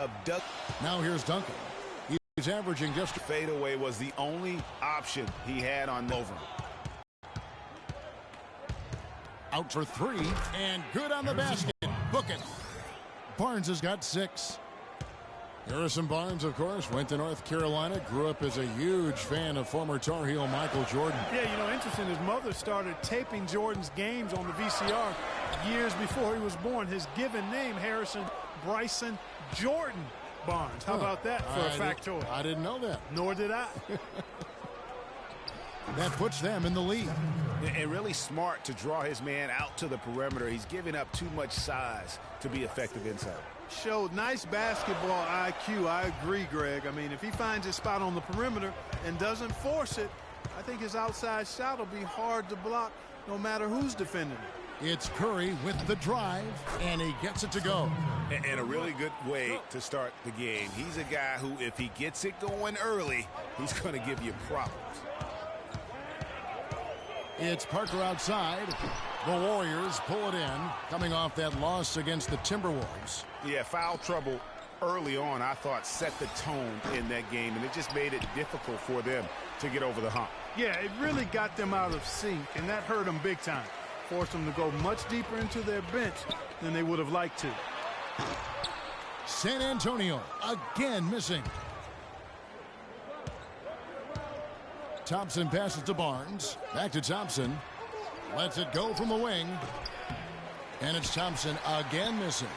abduct. Now here's Duncan. He's averaging just fadeaway was the only option he had on over. Out for three, and good on the basket. Book it. Barnes has got 6. Harrison Barnes, of course, went to North Carolina, grew up as a huge fan of former Tar Heel Michael Jordan. Yeah, you know, interesting, his mother started taping Jordan's games on the VCR years before he was born. His given name, Harrison Bryson Jordan Barnes. How about that for a factoid? I didn't know that. Nor did I. That puts them in the lead. And really smart to draw his man out to the perimeter. He's giving up too much size to be effective inside. Showed nice basketball IQ. I agree, Greg. I mean, if he finds his spot on the perimeter and doesn't force it, I think his outside shot will be hard to block no matter who's defending it. It's Curry with the drive, and he gets it to go. And a really good way to start the game. He's a guy who, if he gets it going early, he's going to give you problems. It's Parker outside. The Warriors pull it in, coming off that loss against the Timberwolves. Yeah, foul trouble early on, I thought, set the tone in that game, and it just made it difficult for them to get over the hump. Yeah, it really got them out of sync, and that hurt them big time. Forced them to go much deeper into their bench than they would have liked to. San Antonio again missing. Thompson passes to Barnes. Back to Thompson. Lets it go from the wing. And it's Thompson again missing.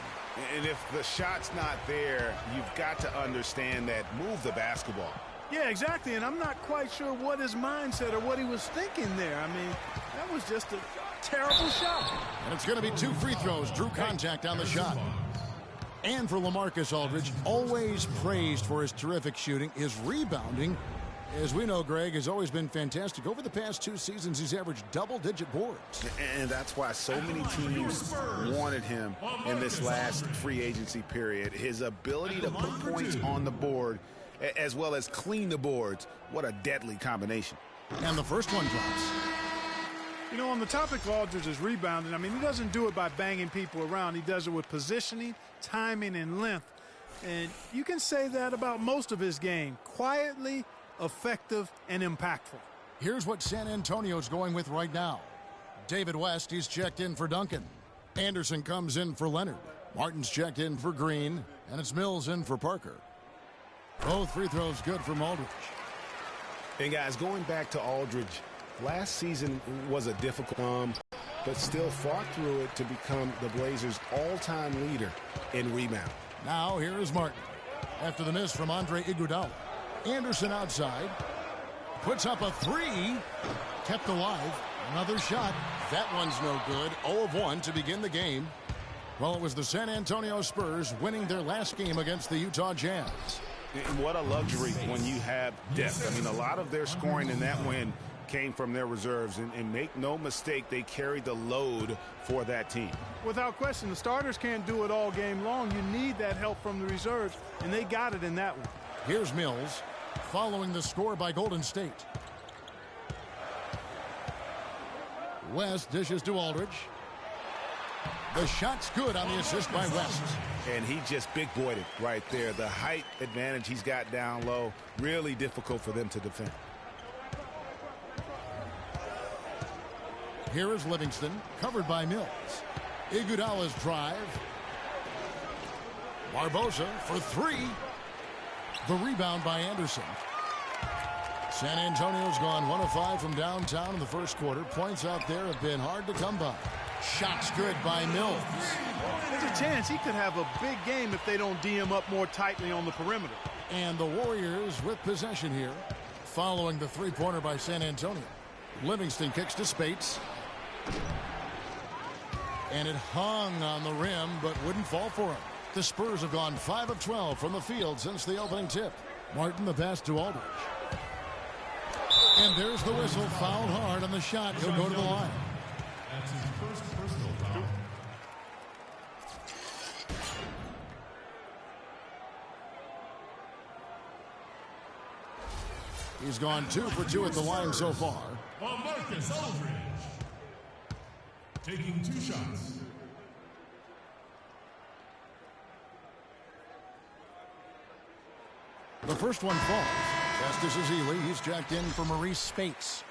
And if the shot's not there, you've got to understand that. Move the basketball. Yeah, exactly. And I'm not quite sure what his mindset or what he was thinking there. I mean, that was just a terrible shot. And it's going to be 2 free throws. Drew contact on the shot. And for LaMarcus Aldridge, always praised for his terrific shooting, his rebounding, as we know, Greg, has always been fantastic. Over the past 2 seasons, he's averaged double-digit boards. And that's why so many teams wanted him in this last free agency period. His ability to put points on the board as well as clean the boards. What a deadly combination. And the first one drops. You know, on the topic of Aldridge's rebounding, I mean, he doesn't do it by banging people around. He does it with positioning, timing, and length. And you can say that about most of his game. Quietly, effective, and impactful. Here's what San Antonio's going with right now. David West, he's checked in for Duncan. Anderson comes in for Leonard. Martin's checked in for Green. And it's Mills in for Parker. Both free throws good from Aldridge. And guys, going back to Aldridge, last season was a difficult but still fought through it to become the Blazers' all-time leader in rebound. Now here is Martin. After the miss from Andre Iguodala. Anderson outside. Puts up a 3. Kept alive. Another shot. That one's no good. 0 of 1 to begin the game. Well, it was the San Antonio Spurs winning their last game against the Utah Jazz. And what a luxury when you have depth. I mean, a lot of their scoring in that win came from their reserves. And make no mistake, they carried the load for that team. Without question, the starters can't do it all game long. You need that help from the reserves, and they got it in that one. Here's Mills, following the score by Golden State. West dishes to Aldridge. The shot's good on the assist by West. And he just big-boyed it right there. The height advantage he's got down low, really difficult for them to defend. Here is Livingston, covered by Mills. Iguodala's drive. Barbosa for 3. The rebound by Anderson. San Antonio's gone 1 of 5 from downtown in the first quarter. Points out there have been hard to come by. Shots good by Mills. There's a chance he could have a big game if they don't D him up more tightly on the perimeter. And the Warriors with possession here, following the three-pointer by San Antonio. Livingston kicks to Spates. And it hung on the rim, but wouldn't fall for him. The Spurs have gone 5 of 12 from the field since the opening tip. Martin the pass to Aldridge. And there's the whistle, fouled hard on the shot. He'll go to the line. That's his first personal foul. He's gone 2 for 2 at the line so far. Marcus Aldridge taking 2 shots. The first one falls. Justice Ezeli, he's checked in for Maurice Spates.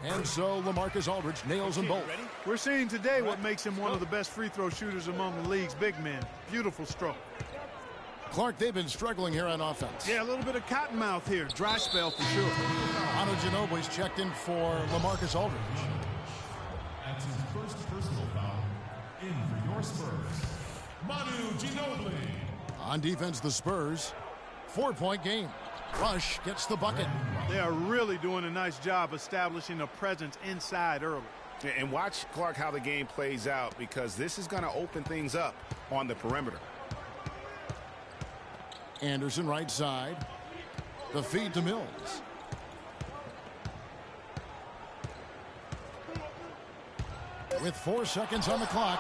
And so LaMarcus Aldridge nails them both. We're seeing today what makes him one of the best free throw shooters among the league's big men. Beautiful stroke. Clark, they've been struggling here on offense. Yeah, a little bit of cotton mouth here. Dry spell for sure. Manu Ginobili's checked in for LaMarcus Aldridge. That's his first personal foul. In for your Spurs, Manu Ginobili. On defense, the Spurs. 4-point game. Rush gets the bucket. They are really doing a nice job establishing a presence inside early. And watch, Clark, how the game plays out, because this is going to open things up on the perimeter. Anderson right side. The feed to Mills. With 4 seconds on the clock.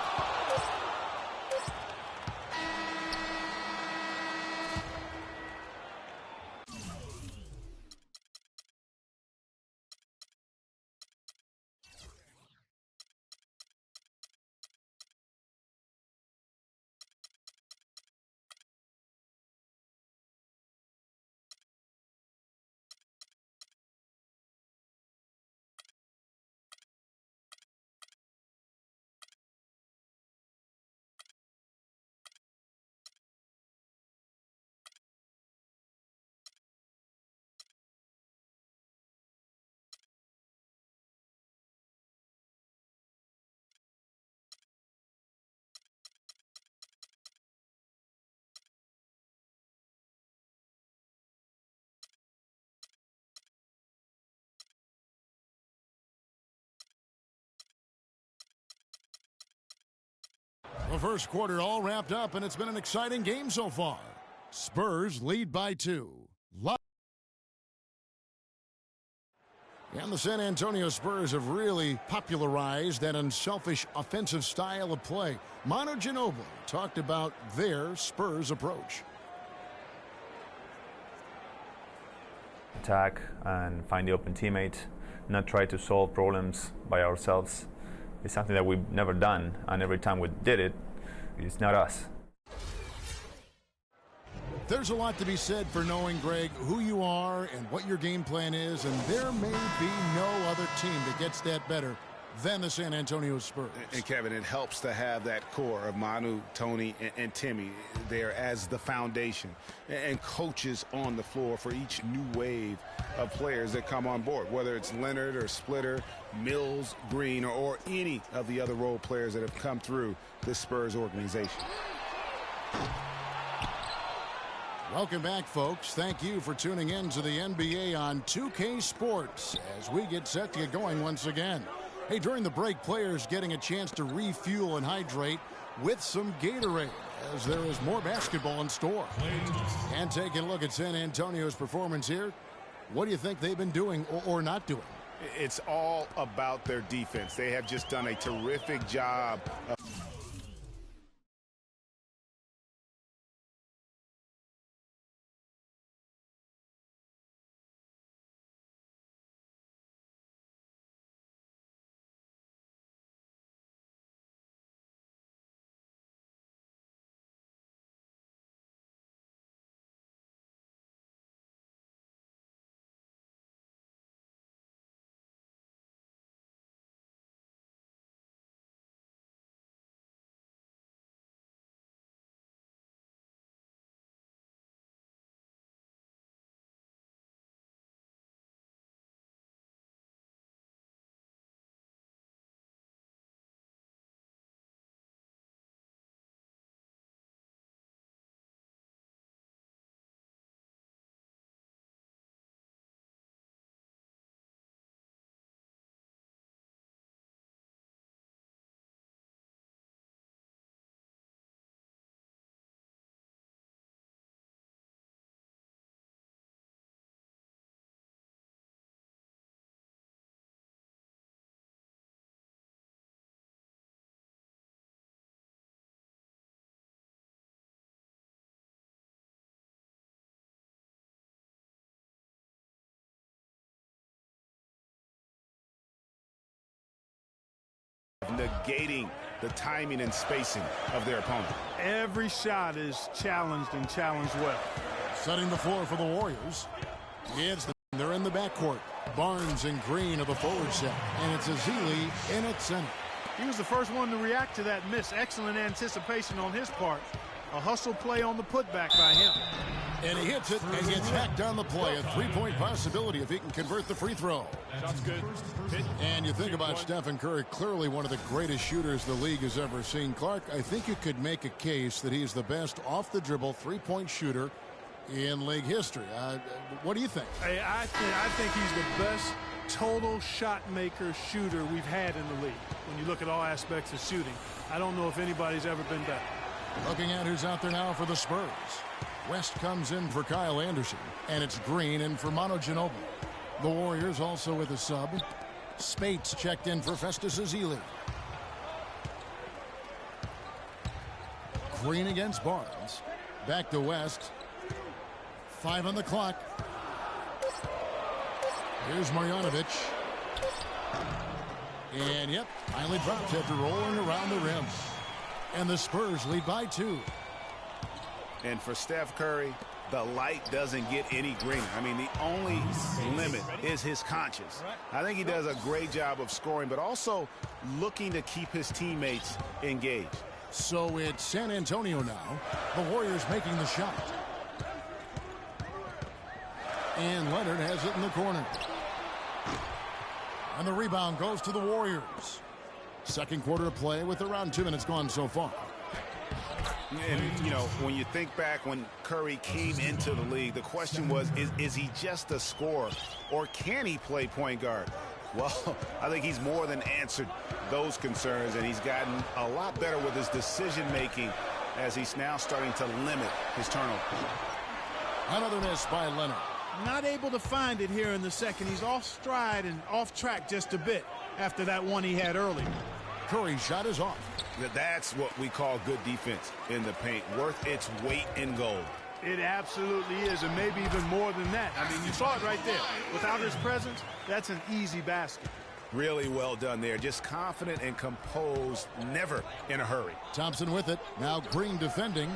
The first quarter all wrapped up, and it's been an exciting game so far. Spurs lead by 2. And the San Antonio Spurs have really popularized that unselfish offensive style of play. Manu Ginobili talked about their Spurs approach. Attack and find the open teammate, not try to solve problems by ourselves. It's something that we've never done, and every time we did it, it's not us. There's a lot to be said for knowing, Greg, who you are and what your game plan is, and there may be no other team that gets that better than the San Antonio Spurs. And Kevin, it helps to have that core of Manu, Tony, and Timmy there as the foundation, and coaches on the floor for each new wave of players that come on board, whether it's Leonard or Splitter, Mills, Green, or any of the other role players that have come through this Spurs organization. Welcome back, folks. Thank you for tuning in to the NBA on 2K Sports as we get set to get going once again. Hey, during the break, players getting a chance to refuel and hydrate with some Gatorade as there is more basketball in store. And taking a look at San Antonio's performance here, what do you think they've been doing or not doing? It's all about their defense. They have just done a terrific job negating the timing and spacing of their opponent. Every shot is challenged and challenged well. Setting the floor for the Warriors. They're in the backcourt. Barnes and Green of the forward set. And it's Ezeli in at center. He was the first one to react to that miss. Excellent anticipation on his part. A hustle play on the putback by him. And he hits it and gets hacked on the play. A three-point possibility if he can convert the free throw. Shot's good. And you think about Stephen Curry, clearly one of the greatest shooters the league has ever seen. Clark, I think you could make a case that he's the best off-the-dribble three-point shooter in league history. What do you think? Hey, I think he's the best total shot maker shooter we've had in the league. When you look at all aspects of shooting, I don't know if anybody's ever been better. Looking at who's out there now for the Spurs. West comes in for Kyle Anderson, and it's Green in for Manu Ginobili. The Warriors also with a sub. Spates checked in for Festus Ezeli. Green against Barnes. Back to West. 5 on the clock. Here's Marjanovic. And, yep, finally drops after rolling around the rim. And the Spurs lead by 2. And for Steph Curry, the light doesn't get any greener. I mean, the only limit is his conscience. I think he does a great job of scoring, but also looking to keep his teammates engaged. So it's San Antonio now. The Warriors making the shot. And Leonard has it in the corner. And the rebound goes to the Warriors. Second quarter of play with around 2 minutes gone so far. And, you know, when you think back when Curry came into the league, the question was, is he just a scorer or can he play point guard? Well, I think he's more than answered those concerns, and he's gotten a lot better with his decision-making as he's now starting to limit his turnover. Another miss by Leonard. Not able to find it here in the second. He's off stride and off track just a bit after that one he had earlier. Curry's shot is off. That's what we call good defense in the paint, worth its weight in gold. It absolutely is, and maybe even more than that. I mean, you saw it right there. Without his presence, that's an easy basket. Really well done there. Just confident and composed, never in a hurry. Thompson with it. Now Green defending.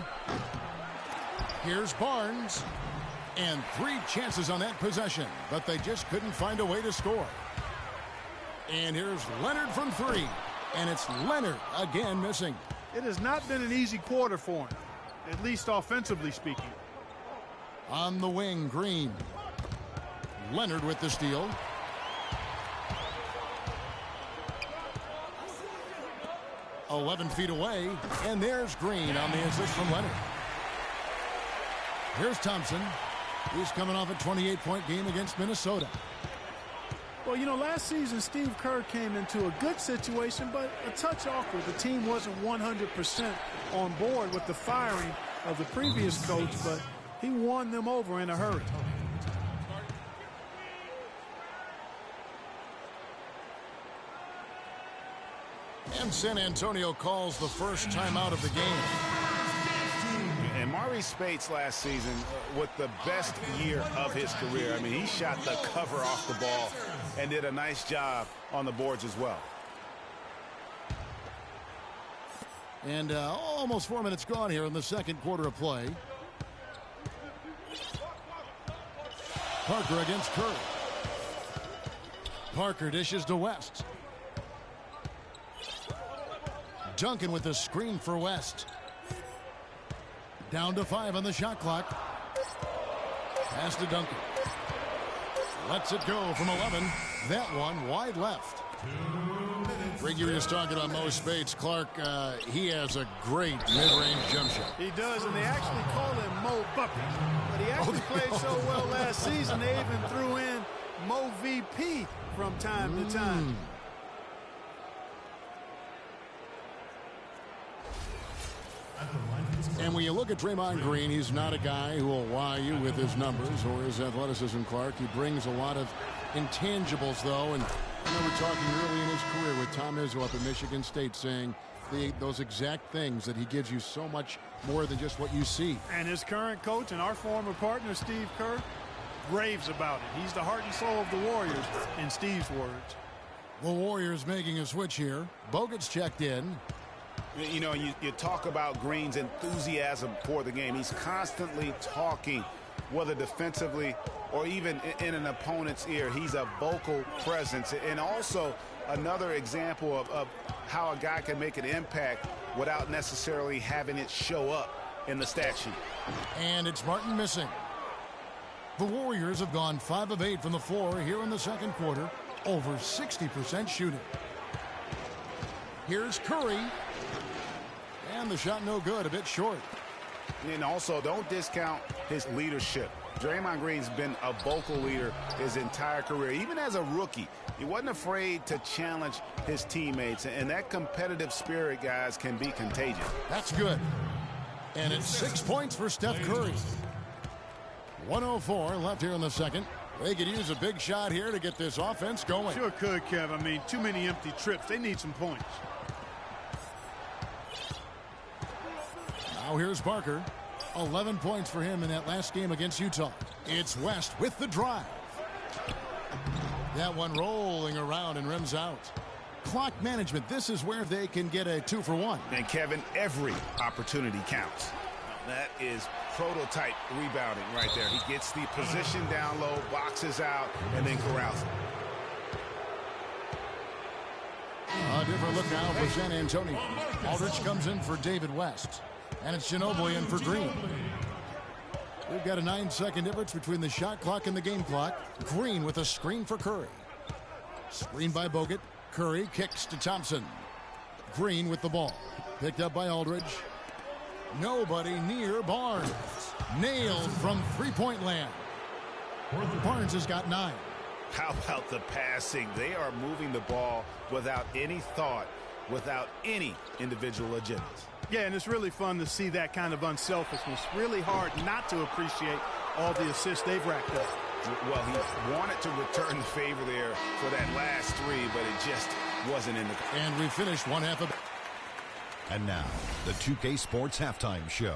Here's Barnes. And 3 chances on that possession, but they just couldn't find a way to score. And here's Leonard from 3. And it's Leonard again missing. It has not been an easy quarter for him, at least offensively speaking. On the wing, Green. Leonard with the steal. "11 feet away, and there's Green on the assist from Leonard. Here's Thompson. He's coming off a 28-point game against Minnesota. Well, you know, last season Steve Kerr came into a good situation, but a touch awkward. The team wasn't 100% on board with the firing of the previous coach, but he won them over in a hurry. And San Antonio calls the first timeout of the game. And Maurice Spates last season with the best year of his career. I mean, he shot the cover off the ball and did a nice job on the boards as well. And almost 4 minutes gone here in the second quarter of play. Parker against Curry. Parker dishes to West. Duncan with the screen for West. Down to 5 on the shot clock. Pass to Duncan. Lets it go from 11. That one wide left. Greg, you were just talking about Mo Spates. Clark, he has a great mid-range jump shot. He does, and they actually call him Mo Bucket. But he actually played so well last season, they even threw in Mo VP from time to time. And when you look at Draymond Green, he's not a guy who will wow you with his numbers or his athleticism, Clark. He brings a lot of intangibles, though. And I know we're talking early in his career with Tom Izzo up at Michigan State saying those exact things, that he gives you so much more than just what you see. And his current coach and our former partner, Steve Kerr, raves about it. He's the heart and soul of the Warriors, in Steve's words. The Warriors making a switch here. Bogut's checked in. You know, you talk about Green's enthusiasm for the game. He's constantly talking, whether defensively or even in an opponent's ear. He's a vocal presence. And also another example of how a guy can make an impact without necessarily having it show up in the stat sheet. And it's Martin missing. The Warriors have gone 5 of 8 from the floor here in the second quarter. Over 60% shooting. Here's Curry. And the shot no good, a bit short. And also, don't discount his leadership. Draymond Green's been a vocal leader his entire career. Even as a rookie, he wasn't afraid to challenge his teammates. And that competitive spirit, guys, can be contagious. That's good. And it's 6 points for Steph Curry. 1:04 left here in the second. They could use a big shot here to get this offense going. Sure could, Kev. I mean, too many empty trips. They need some points. Now here's Parker. 11 points for him in that last game against Utah. It's West with the drive. That one rolling around and rims out. Clock management. This is where they can get a 2 for 1. And Kevin, every opportunity counts. That is prototype rebounding right there. He gets the position down low, boxes out, and then corrals it. A different look now for San Antonio. Aldridge comes in for David West. And it's Ginobili in for Green. We've got a 9-second difference between the shot clock and the game clock. Green with a screen for Curry. Screen by Bogut. Curry kicks to Thompson. Green with the ball. Picked up by Aldridge. Nobody near Barnes. Nailed from three-point land. Barnes has got 9. How about the passing? They are moving the ball without any thought, without any individual agendas. Yeah, and it's really fun to see that kind of unselfishness. Really hard not to appreciate all the assists they've racked up. Well, he wanted to return the favor there for that last 3, but it just wasn't in the... And we finished one half of... And now, the 2K Sports Halftime Show.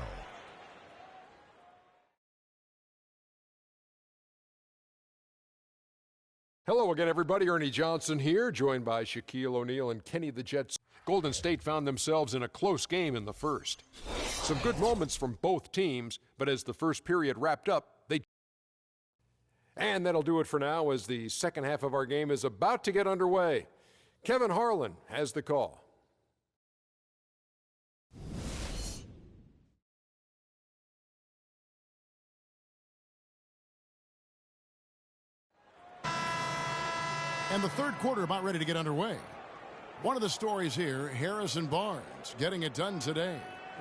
Hello again, everybody. Ernie Johnson here, joined by Shaquille O'Neal and Kenny the Jet. Golden State found themselves in a close game in the first. Some good moments from both teams, but as the first period wrapped up, And that'll do it for now as the second half of our game is about to get underway. Kevin Harlan has the call. And the third quarter about ready to get underway. One of the stories here, Harrison Barnes getting it done today.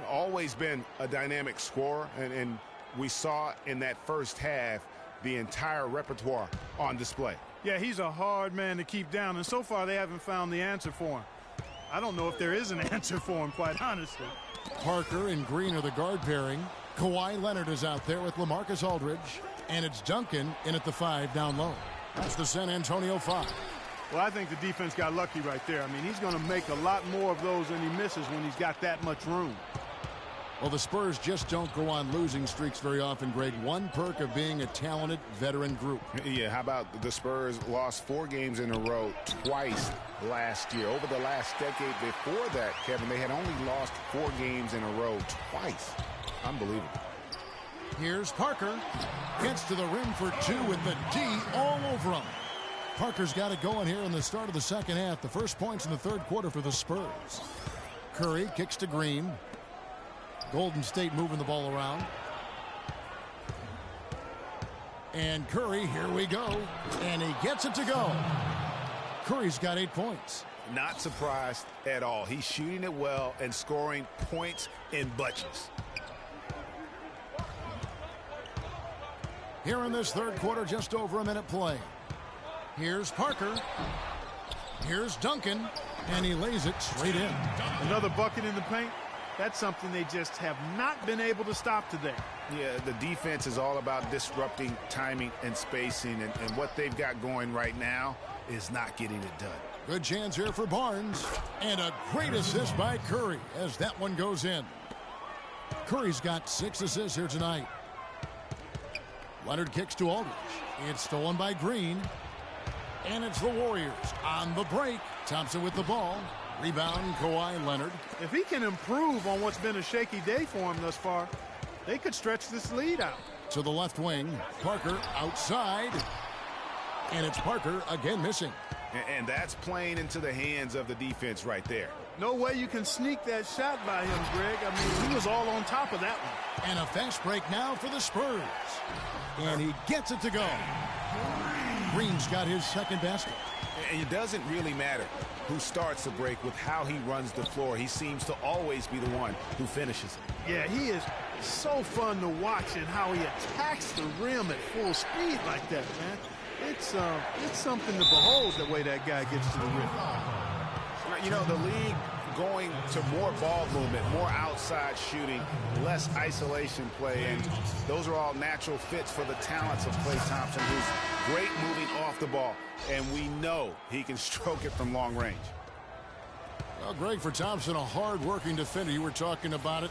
Always been a dynamic scorer, and we saw in that first half the entire repertoire on display. Yeah, he's a hard man to keep down, and so far they haven't found the answer for him. I don't know if there is an answer for him, quite honestly. Parker and Green are the guard pairing. Kawhi Leonard is out there with LaMarcus Aldridge. And it's Duncan in at the 5 down low. That's the San Antonio 5. Well, I think the defense got lucky right there. I mean, he's going to make a lot more of those than he misses when he's got that much room. Well, the Spurs just don't go on losing streaks very often, Greg. One perk of being a talented veteran group. Yeah, how about the Spurs lost 4 games in a row twice last year. Over the last decade before that, Kevin, they had only lost 4 games in a row twice. Unbelievable. Here's Parker. Gets to the rim for 2 with the D all over him. Parker's got it going here in the start of the second half. The first points in the third quarter for the Spurs. Curry kicks to Green. Golden State moving the ball around. And Curry, here we go. And he gets it to go. Curry's got 8 points. Not surprised at all. He's shooting it well and scoring points in bunches. Here in this third quarter, just over a minute play. Here's Parker. Here's Duncan. And he lays it straight in. Another bucket in the paint. That's something they just have not been able to stop today. Yeah, the defense is all about disrupting timing and spacing. And what they've got going right now is not getting it done. Good chance here for Barnes. And a great assist by Curry as that one goes in. Curry's got 6 assists here tonight. Leonard kicks to Aldridge. It's stolen by Green. And it's the Warriors on the break. Thompson with the ball. Rebound, Kawhi Leonard. If he can improve on what's been a shaky day for him thus far, they could stretch this lead out. To the left wing. Parker outside. And it's Parker again missing. And that's playing into the hands of the defense right there. No way you can sneak that shot by him, Greg. I mean, he was all on top of that one. And a fast break now for the Spurs. And he gets it to go. Green's got his second basket. And it doesn't really matter who starts the break with how he runs the floor. He seems to always be the one who finishes it. Yeah, he is so fun to watch and how he attacks the rim at full speed like that, man. It's something to behold the way that guy gets to the rim. You know, the league going to more ball movement, more outside shooting, less isolation play, and those are all natural fits for the talents of Klay Thompson, who's great moving off the ball, and we know he can stroke it from long range. Well, Greg, for Thompson, a hard-working defender. You were talking about it.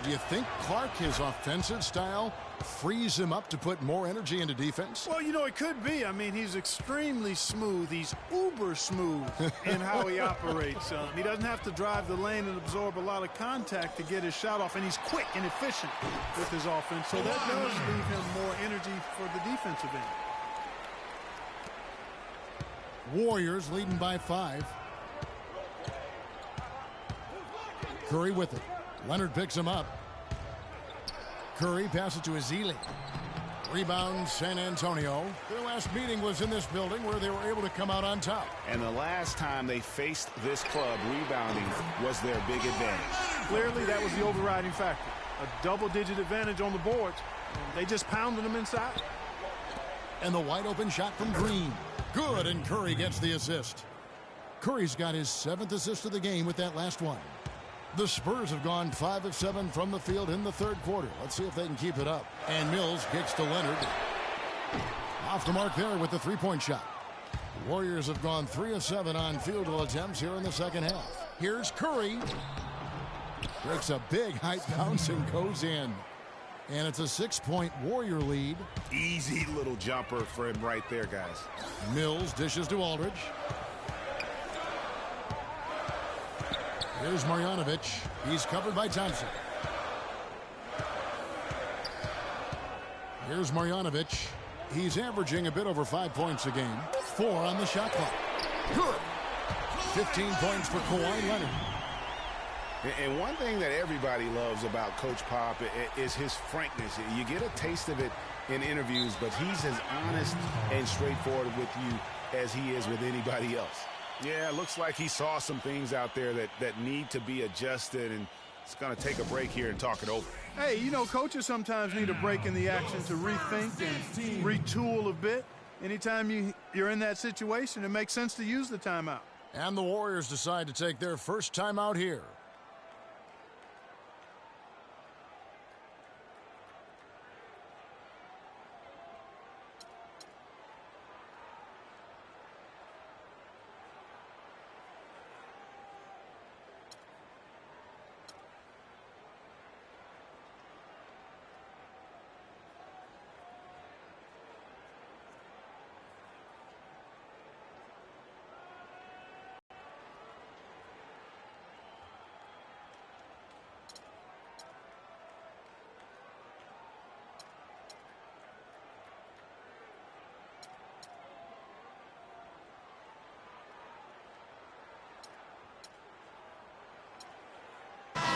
Do you think Clark, his offensive style, frees him up to put more energy into defense? Well, you know, it could be. I mean, he's extremely smooth. He's uber smooth in how he operates. He doesn't have to drive the lane and absorb a lot of contact to get his shot off, and he's quick and efficient with his offense. So that does leave him more energy for the defensive end. Warriors leading by 5. Curry with it. Leonard picks him up. Curry passes it to Ezeli. Rebound, San Antonio. Their last meeting was in this building where they were able to come out on top. And the last time they faced this club, rebounding was their big advantage. Clearly, that was the overriding factor. A double-digit advantage on the boards. They just pounded them inside. And the wide-open shot from Green. Good, and Curry gets the assist. Curry's got his 7th assist of the game with that last one. The Spurs have gone 5 of 7 from the field in the third quarter. Let's see if they can keep it up. And Mills kicks to Leonard. Off the mark there with the three-point shot. The Warriors have gone 3 of 7 on field goal attempts here in the second half. Here's Curry. Breaks a big height bounce and goes in. And it's a 6-point Warrior lead. Easy little jumper for him right there, guys. Mills dishes to Aldridge. Here's Marjanovic. He's covered by Thompson. Here's Marjanovic. He's averaging a bit over 5 points a game. 4 on the shot clock. Good. 15 points for Kawhi Leonard. And one thing that everybody loves about Coach Pop is his frankness. You get a taste of it in interviews, but he's as honest and straightforward with you as he is with anybody else. Yeah, it looks like he saw some things out there that need to be adjusted, and it's going to take a break here and talk it over. Hey, you know, coaches sometimes need a break in the action to rethink and retool a bit. Anytime you're in that situation, it makes sense to use the timeout. And the Warriors decide to take their first timeout here.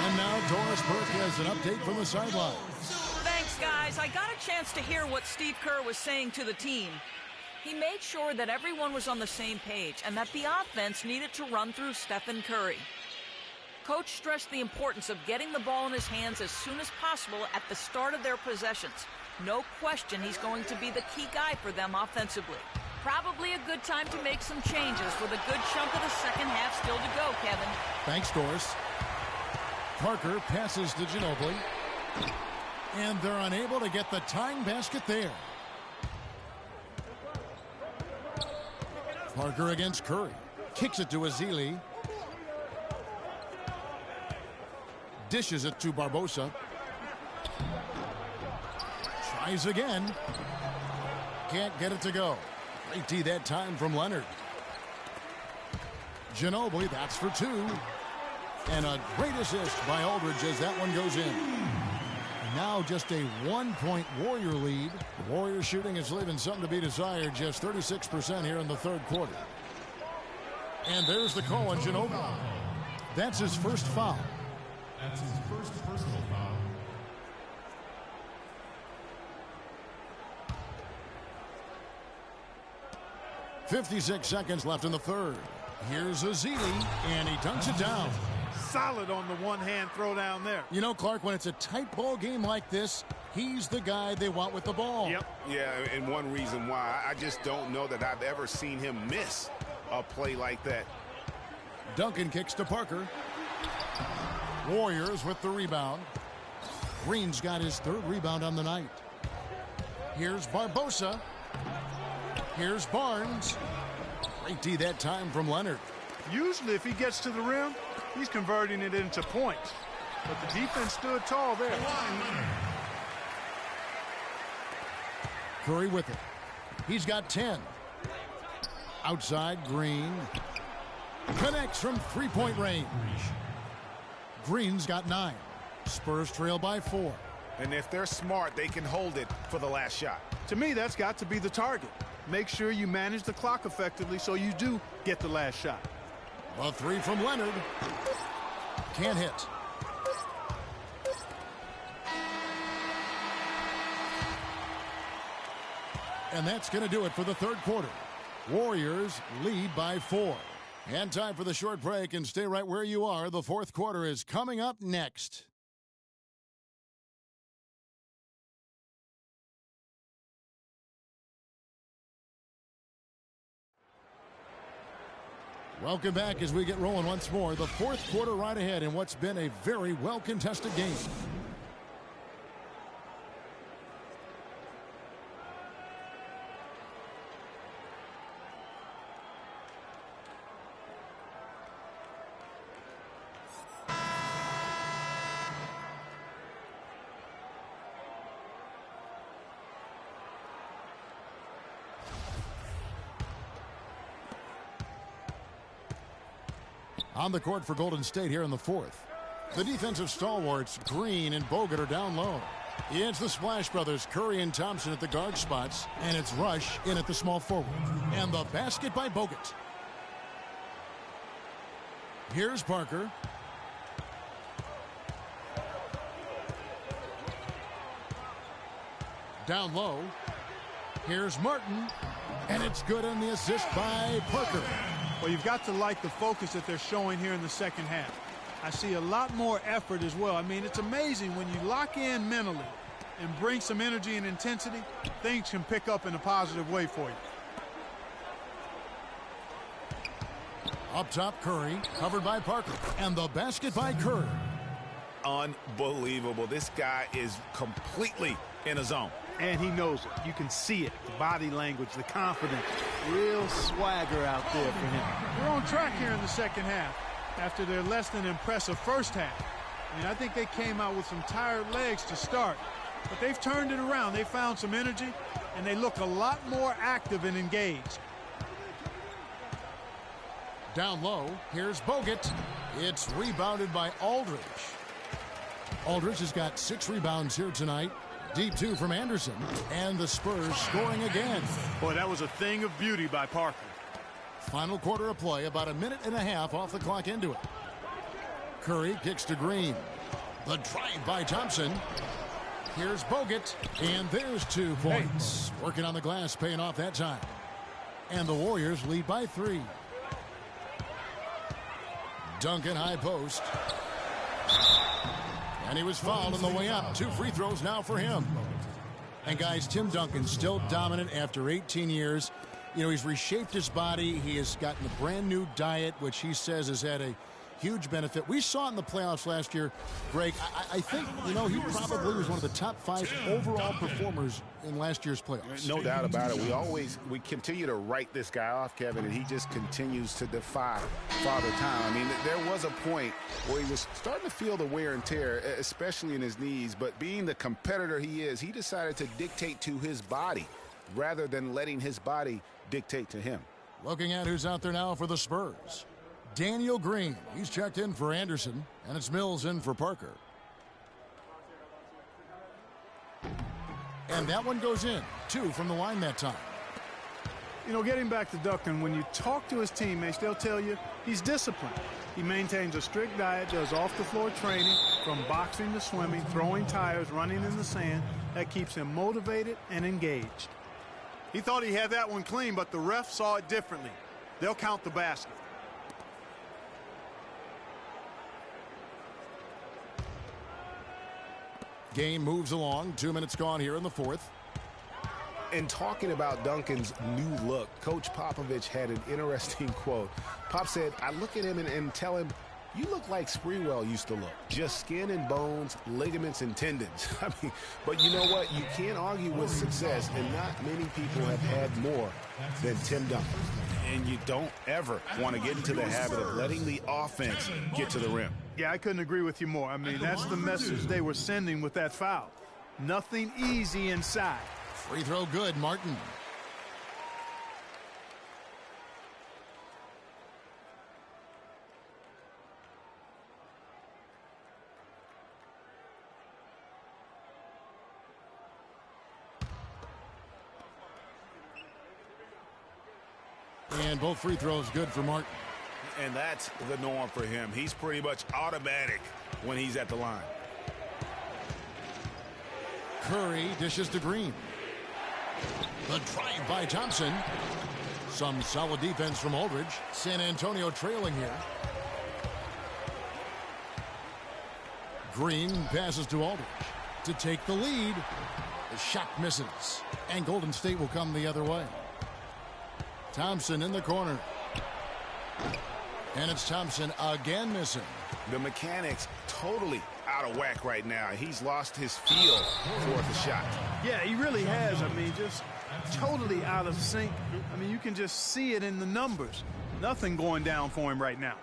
And now Doris Burke has an update from the sideline. Thanks, guys. I got a chance to hear what Steve Kerr was saying to the team. He made sure that everyone was on the same page and that the offense needed to run through Stephen Curry. Coach stressed the importance of getting the ball in his hands as soon as possible at the start of their possessions. No question he's going to be the key guy for them offensively. Probably a good time to make some changes with a good chunk of the second half still to go, Kevin. Thanks, Doris. Parker passes to Ginobili. And they're unable to get the tying basket there. Parker against Curry. Kicks it to Ezeli. Dishes it to Barbosa. Tries again. Can't get it to go. Great D that time from Leonard. Ginobili, that's for 2. And a great assist by Aldridge as that one goes in. And now just a 1-point Warrior lead. The Warriors shooting is leaving something to be desired. Just 36% here in the third quarter. And there's the call on Ginobili. That's his first foul. That's his first personal foul. .56 seconds left in the third. Here's Azili, and he dunks it down. Solid on the one-hand throw down there. You know, Clark, when it's a tight ball game like this, he's the guy they want with the ball. Yep. Yeah, and one reason why, I just don't know that I've ever seen him miss a play like that. Duncan kicks to Parker. Warriors with the rebound. Green's got his third rebound on the night. Here's Barbosa. Here's Barnes. Great D that time from Leonard. Usually if he gets to the rim, he's converting it into points. But the defense stood tall there. Curry with it. He's got 10. Outside, Green. Connects from three-point range. Green's got 9. Spurs trail by 4. And if they're smart, they can hold it for the last shot. To me, that's got to be the target. Make sure you manage the clock effectively so you do get the last shot. A 3 from Leonard. Can't hit. And that's going to do it for the third quarter. Warriors lead by 4. And time for the short break, and stay right where you are. The fourth quarter is coming up next. Welcome back as we get rolling once more. The fourth quarter right ahead in what's been a very well-contested game. On the court for Golden State here in the fourth. The defensive stalwarts, Green and Bogut, are down low. It's the Splash Brothers, Curry and Thompson at the guard spots, and it's Rush in at the small forward. And the basket by Bogut. Here's Parker. Down low. Here's Martin. And it's good on the assist by Parker. Well, you've got to like the focus that they're showing here in the second half. I see a lot more effort as well. I mean, it's amazing when you lock in mentally and bring some energy and intensity, things can pick up in a positive way for you. Up top, Curry, covered by Parker. And the basket by Curry. Unbelievable. This guy is completely in a zone. And he knows it. You can see it. The body language, the confidence. Real swagger out there for him. They're on track here in the second half after their less than impressive first half. I mean, I think they came out with some tired legs to start. But they've turned it around. They found some energy, and they look a lot more active and engaged. Down low, here's Bogut. It's rebounded by Aldridge. Aldridge has got 6 rebounds here tonight. Deep 2 from Anderson. And the Spurs scoring again. Boy, that was a thing of beauty by Parker. Final quarter of play, about a minute and a half off the clock into it. Curry kicks to Green. The drive by Thompson. Here's Bogut. And there's 2 points. Working on the glass, paying off that time. And the Warriors lead by 3. Duncan high post. And he was fouled on the way up. 2 free throws now for him. And guys, Tim Duncan still dominant after 18 years. You know, he's reshaped his body. He has gotten a brand new diet, which he says has had a huge benefit. We saw it in the playoffs last year, Greg. I think, you know, he probably was one of the top 5 overall performers in last year's playoffs. No doubt about it. We continue to write this guy off, Kevin, and he just continues to defy Father Time. I mean, there was a point where he was starting to feel the wear and tear, especially in his knees, but being the competitor he is, he decided to dictate to his body rather than letting his body dictate to him. Looking at who's out there now for the Spurs. Daniel Green. He's checked in for Anderson, and it's Mills in for Parker. And that one goes in. 2 from the line that time. You know, getting back to Duncan, when you talk to his teammates, they'll tell you he's disciplined. He maintains a strict diet, does off-the-floor training, from boxing to swimming, throwing tires, running in the sand. That keeps him motivated and engaged. He thought he had that one clean, but the ref saw it differently. They'll count the basket. Game moves along. 2 minutes gone here in the fourth. And talking about Duncan's new look, Coach Popovich had an interesting quote. Pop said, I look at him and tell him, you look like Sprewell used to look. Just skin and bones, ligaments and tendons. I mean, but you know what? You can't argue with success, and not many people have had more than Tim Duncan. And you don't ever want to get into the habit of letting the offense get to the rim. Yeah, I couldn't agree with you more. I mean, that's the message they were sending with that foul. Nothing easy inside. Free throw good, Martin. And both free throws good for Martin. And that's the norm for him. He's pretty much automatic when he's at the line. Curry dishes to Green. The drive by Thompson. Some solid defense from Aldridge. San Antonio trailing here. Green passes to Aldridge to take the lead. The shot misses. And Golden State will come the other way. Thompson in the corner. And it's Thompson again missing. The mechanics totally out of whack right now. He's lost his feel for the shot. Yeah, he really has. I mean, just totally out of sync. I mean, you can just see it in the numbers. Nothing going down for him right now.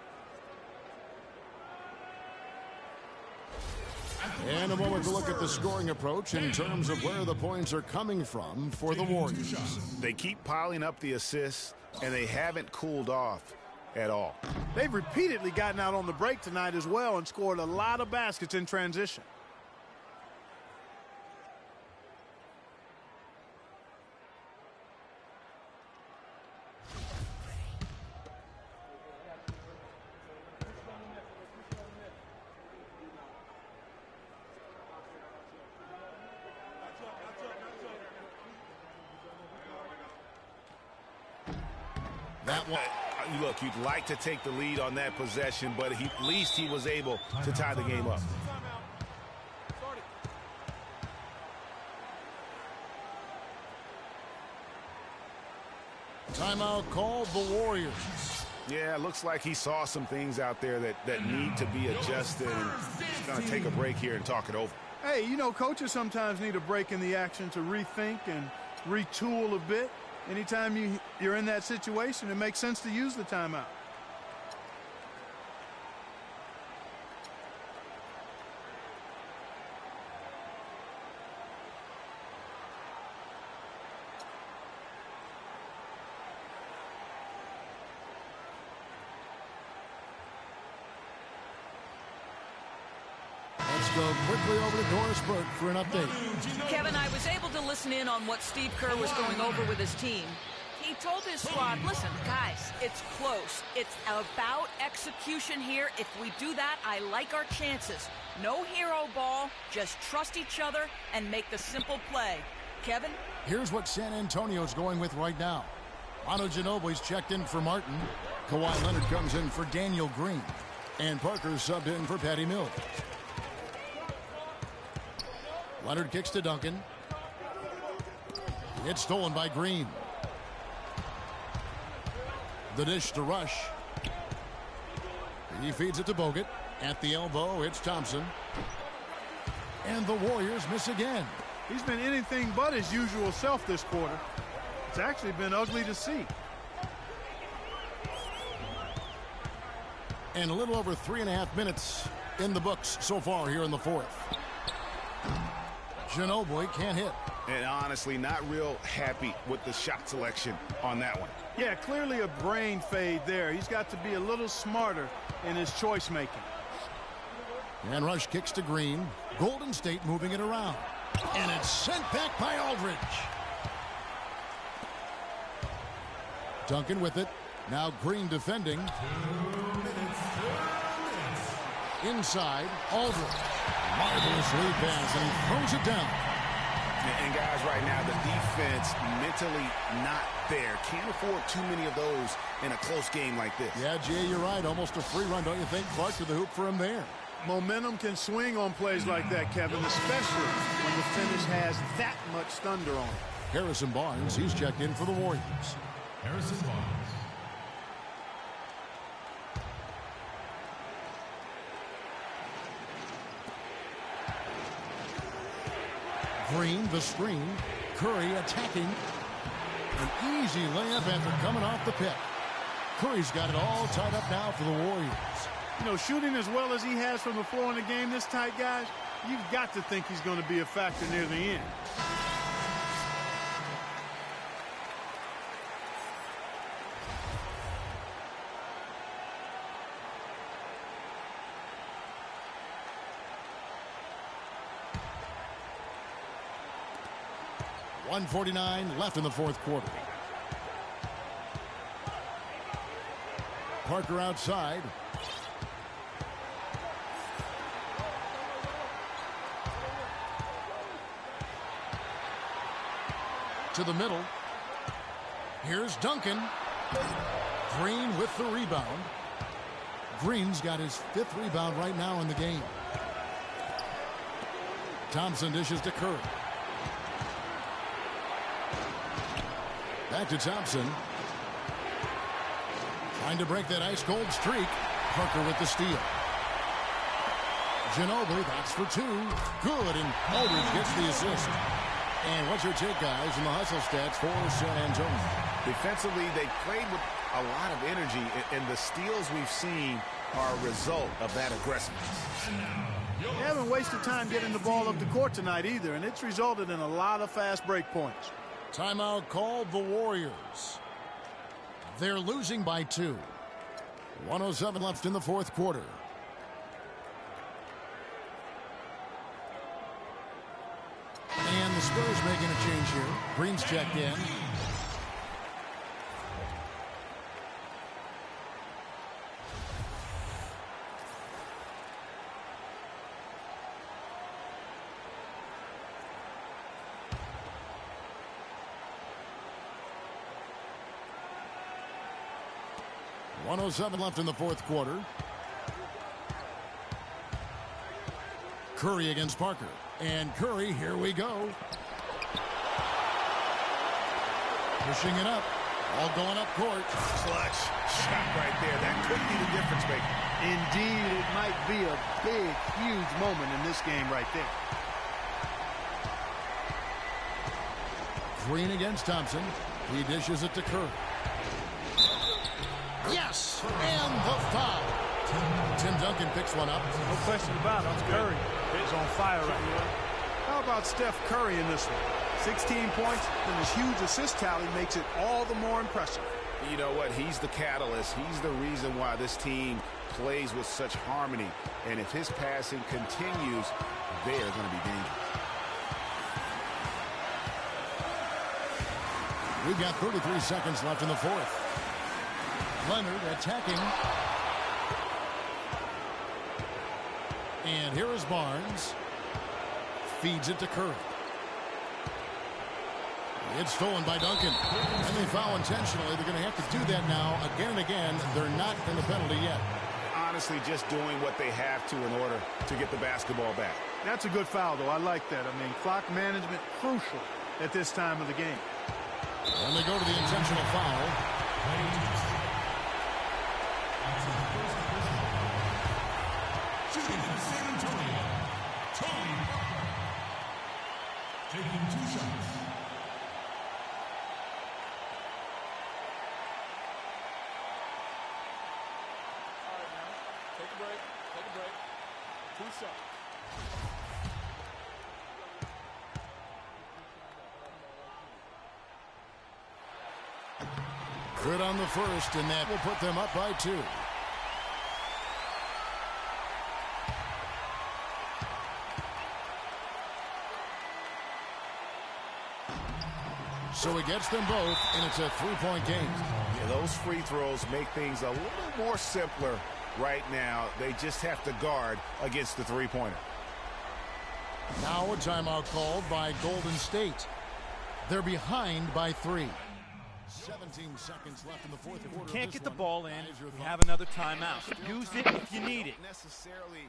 And a moment to look at the scoring approach in terms of where the points are coming from for the Warriors. They keep piling up the assists, and they haven't cooled off at all. They've repeatedly gotten out on the break tonight as well and scored a lot of baskets in transition. That one. Look, you'd like to take the lead on that possession, but at least he was able to tie the game up. Timeout called the Warriors. Yeah, looks like he saw some things out there that need to be adjusted, and he's going to take a break here and talk it over. Hey, you know, coaches sometimes need a break in the action to rethink and retool a bit. Anytime you're in that situation, it makes sense to use the timeout. Go quickly over to Doris Burke for an update. Kevin, I was able to listen in on what Steve Kerr was going over with his team. He told his squad, listen, guys, it's close. It's about execution here. If we do that, I like our chances. No hero ball, just trust each other and make the simple play. Kevin? Here's what San Antonio's going with right now. Manu Ginobili's checked in for Martin. Kawhi Leonard comes in for Daniel Green. And Parker's subbed in for Patty Mills. Leonard kicks to Duncan. It's stolen by Green. The dish to Rush. He feeds it to Bogut. At the elbow, it's Thompson. And the Warriors miss again. He's been anything but his usual self this quarter. It's actually been ugly to see. And a little over 3.5 minutes in the books so far here in the fourth. Ginobili can't hit. And honestly, not real happy with the shot selection on that one. Yeah, clearly a brain fade there. He's got to be a little smarter in his choice making. And Rush kicks to Green. Golden State moving it around. And it's sent back by Aldridge. Duncan with it. Now Green defending. 2 minutes. Inside, Aldridge. Marvelous lead pass, and he throws it down. And guys, right now, the defense mentally not there. Can't afford too many of those in a close game like this. Yeah, Jay, you're right. Almost a free run, don't you think? Clark to the hoop for him there. Momentum can swing on plays like that, Kevin, especially when the finish has that much thunder on it. Harrison Barnes, he's checked in for the Warriors. Harrison Barnes. Green, the screen. Curry attacking. An easy layup after coming off the pick. Curry's got it all tied up now for the Warriors. You know, shooting as well as he has from the floor in the game this tight, guys, you've got to think he's going to be a factor near the end. .149 left in the fourth quarter. Parker outside. To the middle. Here's Duncan. Green with the rebound. Green's got his 5th rebound right now in the game. Thompson dishes to Curry. Back to Thompson. Trying to break that ice-cold streak. Parker with the steal. Ginobili, that's for 2. Good, and Aldridge gets the assist. And what's your take, guys, in the hustle stats for San Antonio? Defensively, they played with a lot of energy, and the steals we've seen are a result of that aggressiveness. They haven't wasted time getting the ball up the court tonight either, and it's resulted in a lot of fast break points. Timeout called the Warriors. They're losing by 2. 1:07 left in the fourth quarter. And the Spurs making a change here. Green's checked in. .107 left in the fourth quarter. Curry against Parker. And Curry, here we go. Pushing it up. All going up court. Clutch shot right there. That could be the difference maker. Indeed, it might be a big, huge moment in this game right there. Green against Thompson. He dishes it to Curry. Yes! And the foul. Tim Duncan picks one up. No question about it. Curry is on fire right now. How about Steph Curry in this one? 16 points, and his huge assist tally makes it all the more impressive. You know what? He's the catalyst. He's the reason why this team plays with such harmony. And if his passing continues, they are going to be dangerous. We've got 33 seconds left in the fourth. Leonard attacking. And here is Barnes. Feeds it to Curry. It's stolen by Duncan. And they foul intentionally. They're going to have to do that now again and again. They're not in the penalty yet. Honestly, just doing what they have to in order to get the basketball back. That's a good foul, though. I like that. I mean, clock management crucial at this time of the game. And they go to the intentional foul. Shooting for San Antonio, Tony Parker. Taking 2 shots. All right, now, take a break. 2 shots. Good on the first, and that will put them up by 2. So he gets them both, and it's a 3-point game. Yeah, those free throws make things a little more simpler right now. They just have to guard against the three-pointer. Now a timeout called by Golden State. They're behind by 3. 17 seconds left in the fourth quarter. Can't get the ball in. We have another timeout. Use it if you need it. Necessarily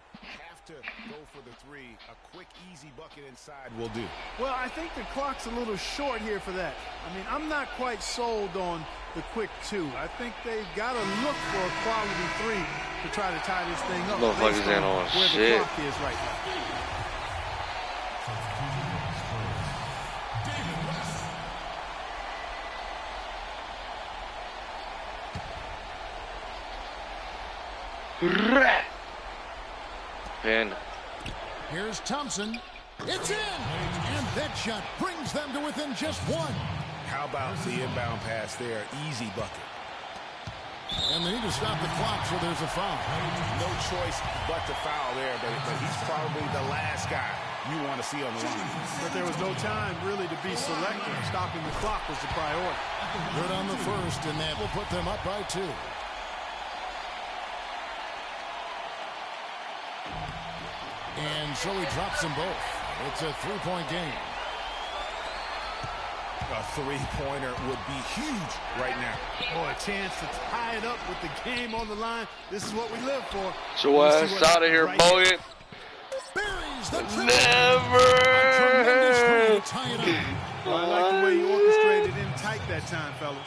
have to go for the three. A quick, easy bucket inside will do. Well, I think the clock's a little short here for that. I mean, I'm not quite sold on the quick 2. I think they've got to look for a quality 3 to try to tie this thing up. Motherfuckers ain't on where shit. the clock is right now. And here's Thompson. It's in! And that shot brings them to within just 1. How about the inbound pass there? Easy bucket. And they need to stop the clock, so there's a foul. No choice but to foul there, but he's probably the last guy you want to see on the line. But there was no time really to be selective. Stopping the clock was the priority. Good on the first, and that will put them up by 2. And so he drops them both. It's a 3-point game. A three-pointer would be huge right now. Oh, a chance to tie it up with the game on the line. This is what we live for. so out of here, right Bogut. Buries the triple. Never. Tie it up. Well, I like the way you orchestrated in tight that time, fellas.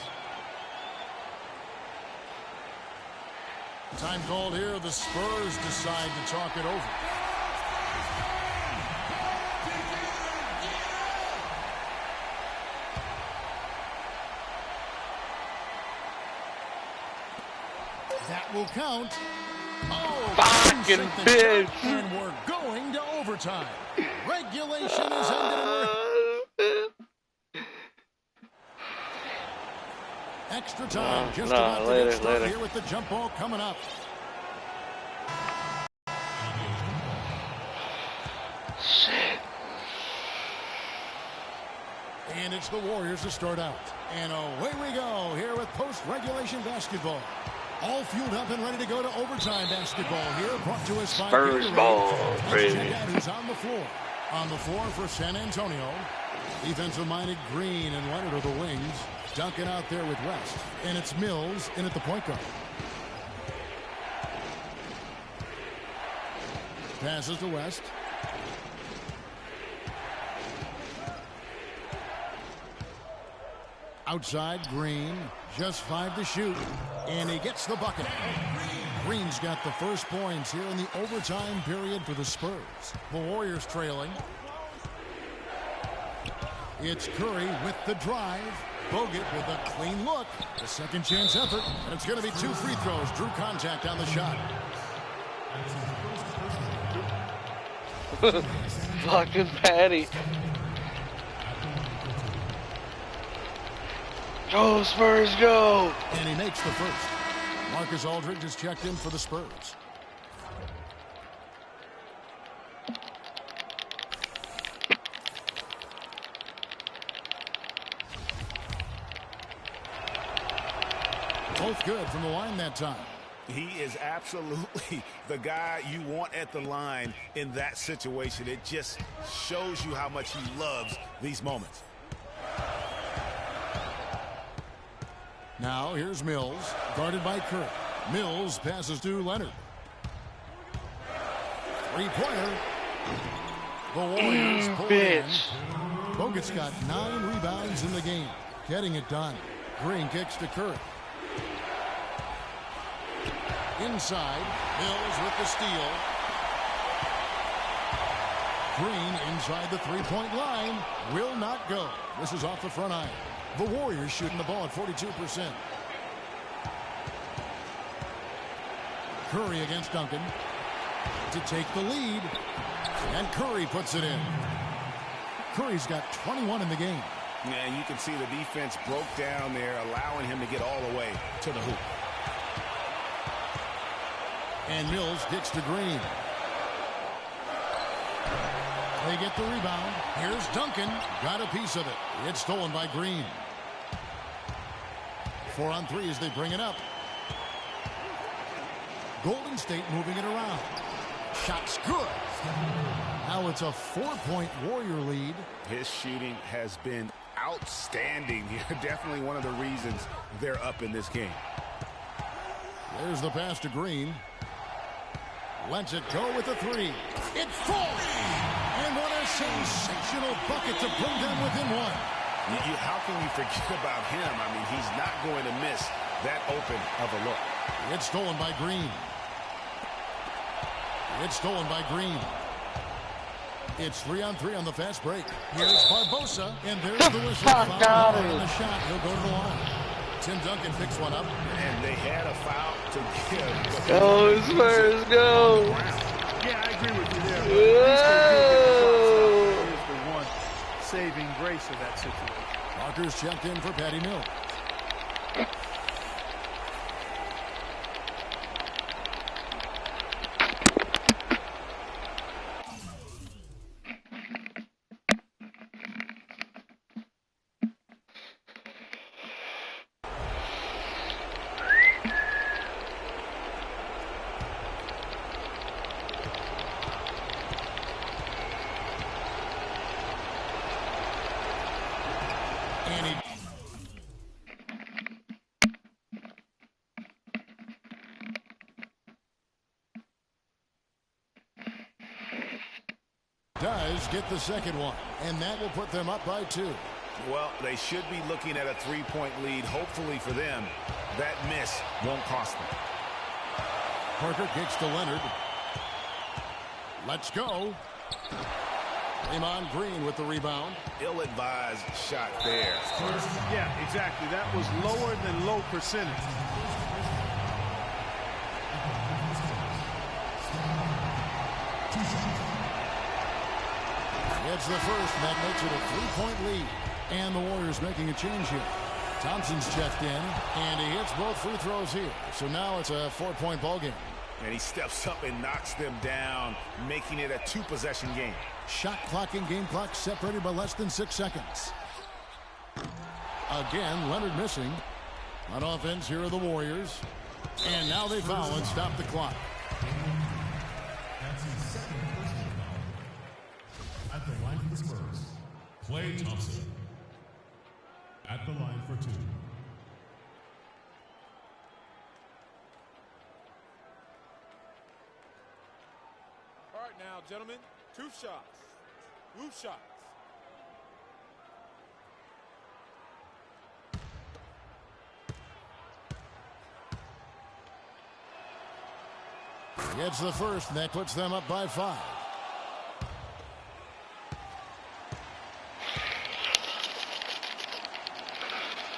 Time called here. The Spurs decide to talk it over. That will count. Oh, fucking bitch. And we're going to overtime. Regulation is ended. Extra time. Just about to get started here with the jump ball coming up. Shit. And it's the Warriors to start out. And away we go here with post-regulation basketball. All fueled up and ready to go to overtime basketball here. Brought to us by Spurs ball. Let's check out who's on the floor. On the floor for San Antonio. Defensive-minded Green and Leonard are the wings. Duncan out there with West. And it's Mills in at the point guard. Passes to West. Outside, Green. Just 5 to shoot. And he gets the bucket. Green's got the first points here in the overtime period for the Spurs. The Warriors trailing. It's Curry with the drive. Bogut with a clean look. A second chance effort. And it's going to be 2 free throws. Drew contact on the shot. Fucking Patty. Go Spurs, go! And he makes the first. Marcus Aldridge has checked in for the Spurs. Both good from the line that time. He is absolutely the guy you want at the line in that situation. It just shows you how much he loves these moments. Now here's Mills, guarded by Curry. Mills passes to Leonard. Three-pointer. The Warriors pull in. Bogut's got 9 rebounds in the game. Getting it done. Green kicks to Curry. Inside, Mills with the steal. Green inside the three-point line. Will not go. This is off the front iron. The Warriors shooting the ball at 42%. Curry against Duncan to take the lead. And Curry puts it in. Curry's got 21 in the game. And you can see the defense broke down there, allowing him to get all the way to the hoop. And Mills gets to Green. They get the rebound. Here's Duncan. Got a piece of it. It's stolen by Green. 4 on 3 as they bring it up. Golden State moving it around. Shot's good. Now it's a 4-point Warrior lead. His shooting has been outstanding here. Definitely one of the reasons they're up in this game. There's the pass to Green. Lets it go with the 3. It falls! And what a sensational bucket to bring them within 1. How can you forget about him? I mean, he's not going to miss that open of a look. It's stolen by Green. It's stolen by Green. It's 3 on 3 on the fast break. Here's Barbosa, and there's the whistle. Foul on the shot. He'll go to the line. Tim Duncan picks one up. And they had a foul to give. Go, Spurs, go. Yeah, I agree with you there. But at least they did get the shots. He is the one saving grace of that situation. Parker's checked in for Patty Mills. Does get the second one, and that will put them up by 2. Well, they should be looking at a 3-point lead. Hopefully for them, that miss won't cost them. Parker kicks to Leonard. Let's go. Draymond Green with the rebound. Ill-advised shot there. Yeah, exactly. That was lower than low percentage. It's the first, and that makes it a 3-point lead. And the Warriors making a change here. Thompson's checked in, and he hits both free throws here. So now it's a 4-point ball game. And he steps up and knocks them down, making it a 2-possession game. Shot clock and game clock separated by less than 6 seconds. Again, Leonard missing. On offense, here are the Warriors. And now they foul and stop the clock. That's his second personal foul. At the line for the Spurs, Klay Thompson. At the line for 2. All right now, gentlemen, 2 shots. 2 shots. Gets the first, and that puts them up by 5.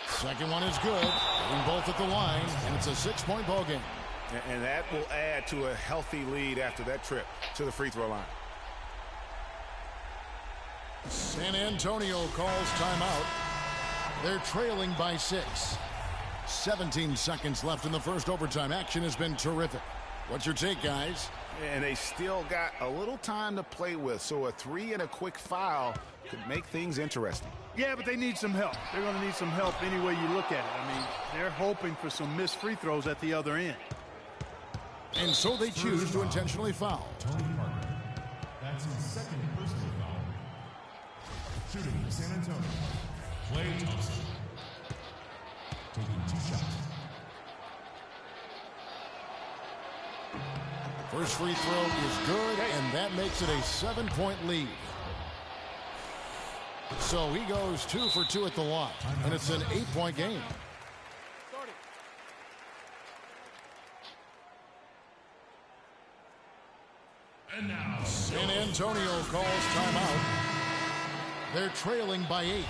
Second one is good. Getting both at the line, and it's a 6-point ball game. And that will add to a healthy lead after that trip to the free throw line. San Antonio calls timeout. They're trailing by 6. 17 seconds left in the first overtime. Action has been terrific. What's your take, guys? And they still got a little time to play with, so a 3 and a quick foul could make things interesting. Yeah, but they need some help. They're going to need some help any way you look at it. I mean, they're hoping for some missed free throws at the other end. And so they choose to intentionally foul. Tony Parker. That's his second personal foul. Shooting for San Antonio, Klay Thompson. Taking 2 shots. First free throw is good, and that makes it a 7-point lead. So he goes 2 for 2 at the line, and it's an 8-point game. And now, San Antonio calls timeout. They're trailing by 8.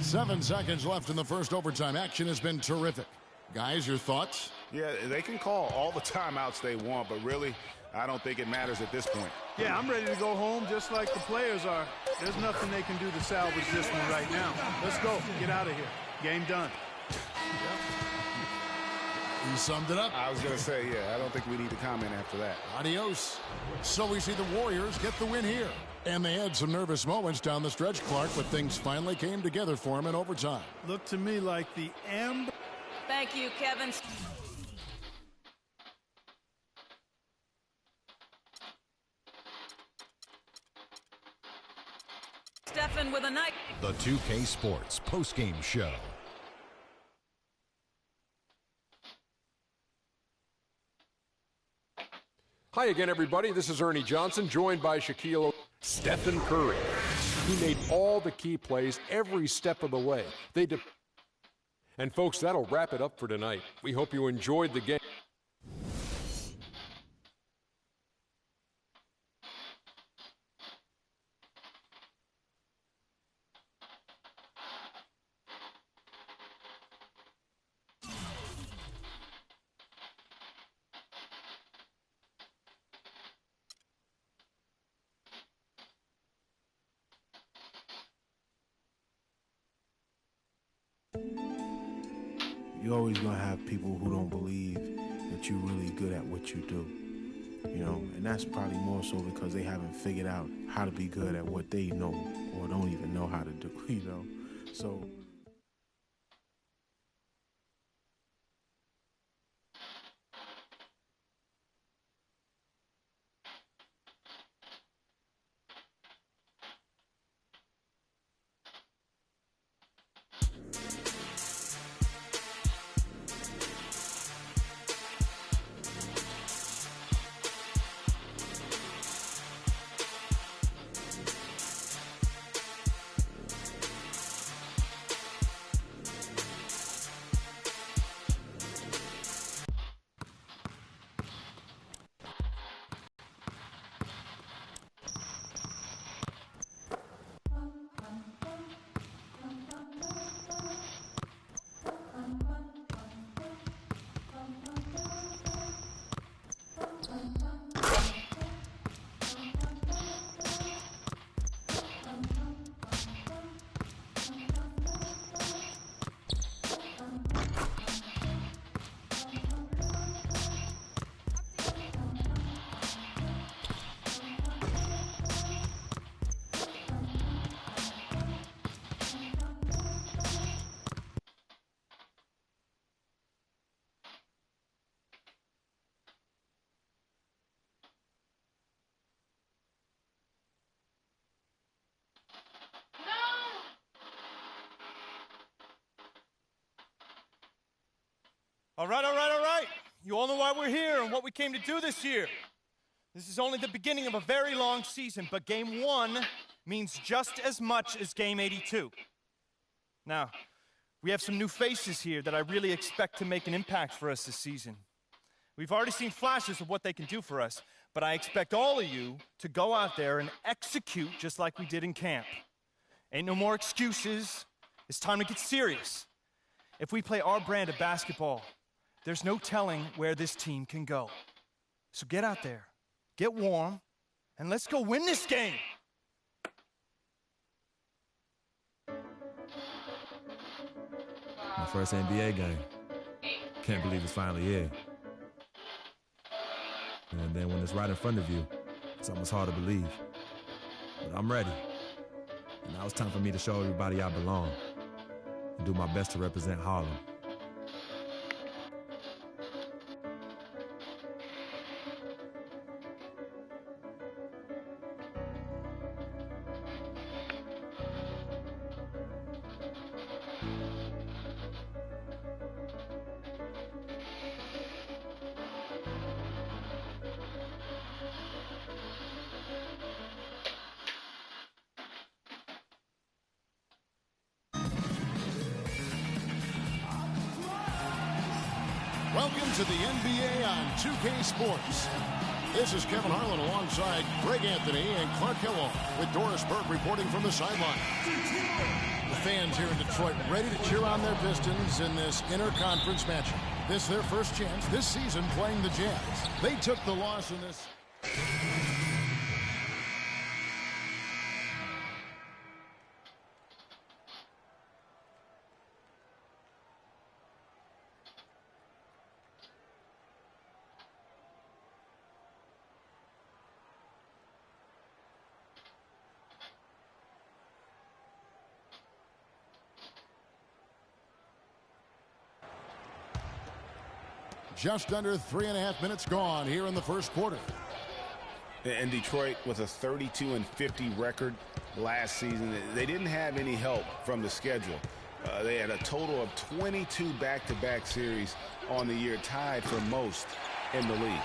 7 seconds left in the first overtime. Action has been terrific. Guys, your thoughts? Yeah, they can call all the timeouts they want, but really, I don't think it matters at this point. Yeah, I'm ready to go home just like the players are. There's nothing they can do to salvage this one right now. Let's go. Get out of here. Game done. You summed it up. I was going to say, yeah, I don't think we need to comment after that. Adios. So we see the Warriors get the win here. And they had some nervous moments down the stretch, Clark, but things finally came together for them in overtime. Looked to me like the amber. Thank you, Kevin. Stephen with a night. The 2K Sports postgame show. Hi again, everybody. This is Ernie Johnson, joined by Shaquille Stephen Curry. He made all the key plays every step of the way. And folks, that'll wrap it up for tonight. We hope you enjoyed the game. You're always going to have people who don't believe that you're really good at what you do, you know, and that's probably more so because they haven't figured out how to be good at what they know or don't even know how to do, you know, so. All right. You all know why we're here and what we came to do this year. This is only the beginning of a very long season, but Game 1 means just as much as Game 82. Now, we have some new faces here that I really expect to make an impact for us this season. We've already seen flashes of what they can do for us, but I expect all of you to go out there and execute just like we did in camp. Ain't no more excuses. It's time to get serious. If we play our brand of basketball, there's no telling where this team can go. So get out there, get warm, and let's go win this game. My first NBA game. Can't believe it's finally here. And then when it's right in front of you, it's almost hard to believe. But I'm ready. And now it's time for me to show everybody I belong and do my best to represent Harlem. Welcome to the NBA on 2K Sports. This is Kevin Harlan alongside Greg Anthony and Clark Kellogg with Doris Burke reporting from the sideline. The fans here in Detroit ready to cheer on their Pistons in this interconference matchup. This is their first chance this season playing the Jazz. They took the loss in this. Just under 3.5 minutes gone here in the first quarter. And Detroit with a 32-50 record last season. They didn't have any help from the schedule. They had a total of 22 back-to-back series on the year, tied for most in the league.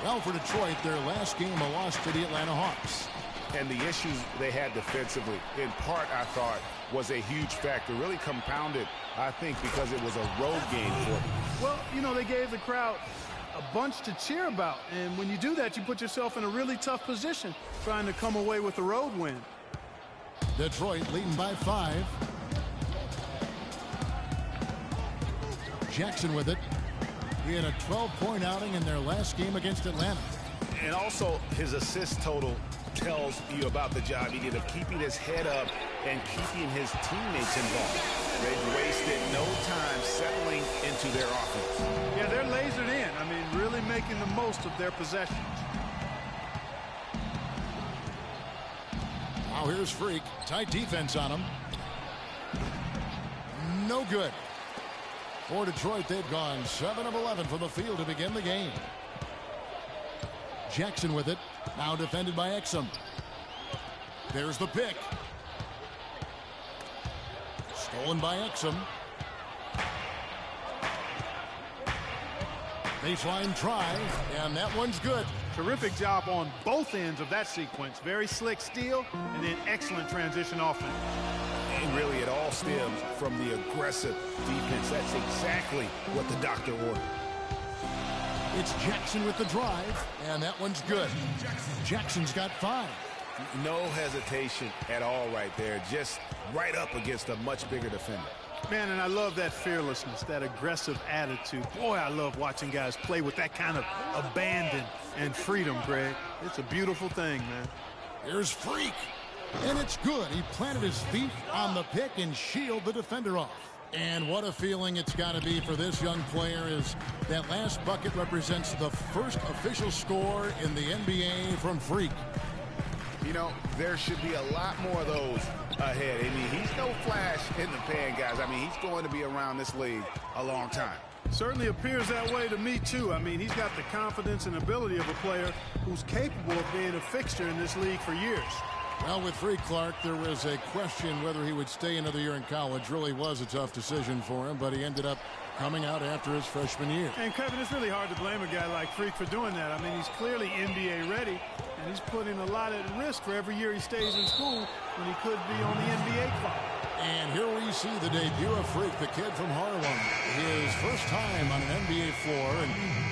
Well, for Detroit, their last game a loss to the Atlanta Hawks. And the issues they had defensively, in part, I thought, was a huge factor. Really compounded, I think, because it was a road game for them. Well, you know, they gave the crowd a bunch to cheer about. And when you do that, you put yourself in a really tough position trying to come away with a road win. Detroit leading by 5. Jackson with it. He had a 12-point outing in their last game against Atlanta. And also, his assist total tells you about the job he did of keeping his head up and keeping his teammates involved. They've wasted no time settling into their offense. Yeah, they're lasered in. I mean, really making the most of their possessions. Now here's Freak. Tight defense on him. No good. For Detroit, they've gone 7 of 11 from the field to begin the game. Jackson with it. Now defended by Exum. There's the pick. Stolen by Exum. Baseline try, and that one's good. Terrific job on both ends of that sequence. Very slick steal, and then excellent transition offense. And really, it all stems from the aggressive defense. That's exactly what the doctor ordered. It's Jackson with the drive, and that one's good. Jackson's got 5. No hesitation at all right there. Just right up against a much bigger defender. Man, and I love that fearlessness, that aggressive attitude. Boy, I love watching guys play with that kind of abandon and freedom, Greg. It's a beautiful thing, man. Here's Freak, and it's good. He planted his feet on the pick and shielded the defender off. And what a feeling it's got to be for this young player as that last bucket represents the first official score in the NBA from Freak. You know, there should be a lot more of those ahead. I mean, he's no flash in the pan, guys. I mean, he's going to be around this league a long time. Certainly appears that way to me, too. I mean, he's got the confidence and ability of a player who's capable of being a fixture in this league for years. Well, with Freak Clark, there was a question whether he would stay another year in college. Really was a tough decision for him, but he ended up coming out after his freshman year. And, Kevin, it's really hard to blame a guy like Freak for doing that. I mean, he's clearly NBA ready, and he's putting a lot at risk for every year he stays in school when he could be on the NBA clock. And here we see the debut of Freak, the kid from Harlem. His first time on an NBA floor. And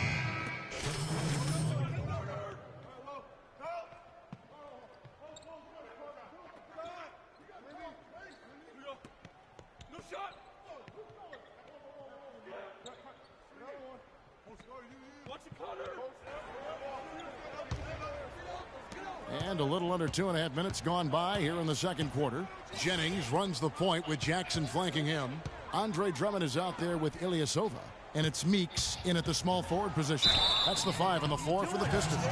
And a little under 2.5 minutes gone by here in the second quarter. Jennings runs the point with Jackson flanking him. Andre Drummond is out there with Ilyasova. And it's Meeks in at the small forward position. That's the 5 and the 4 for the Pistons.